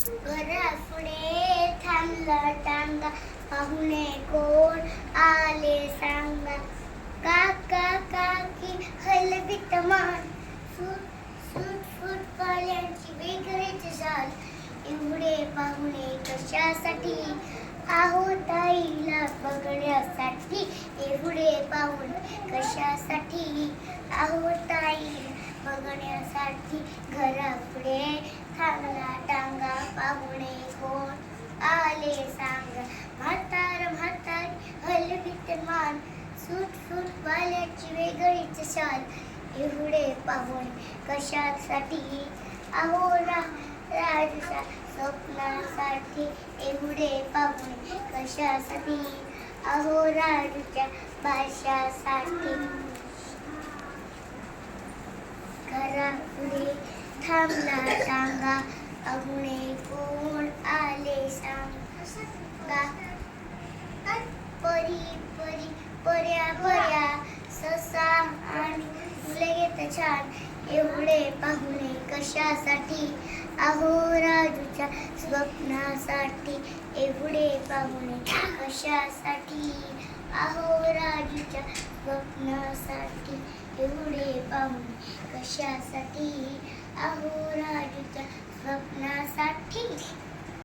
घरापुढे थांबला टांगा, पाहुणे कोण आले सांगा. काका काकी हलवीत मान, सूट सूट फूट पाल्यांची वेगळीच शाल. एवढे पाहुणे कशासाठी, आहो ताईला बघण्यासाठी. एवढे पाहुणे कशासाठी, आहो ताईला बघण्यासाठी. घरापुढे थांबला टांगा, पाहुणे कोण आले सांगा. म्हातारी हलवीत मान, सूट सूट वाल्याची वेगळीच शाल. एवढे पाहुणे कशासाठी, आहो राजूच्या स्वप्नासाठी. एवढे पाहुणे कशासाठी, आहो राजूच्या भाषासाठी. घरापुढे थांबला टांगा, पाहुणे कोण आले सांगा. परी परी पर्या पर्या, ससा आणि फुले घेत छान. एवढे पाहुणे कशासाठी, आहो राजूच्या स्वप्नासाठी. एवढे पाहुणे कशासाठी, आहो राजूच्या स्वप्नासाठी. एवढे पाहुणे कशासाठी, आहो राजूच्या स्वप्नासाठी.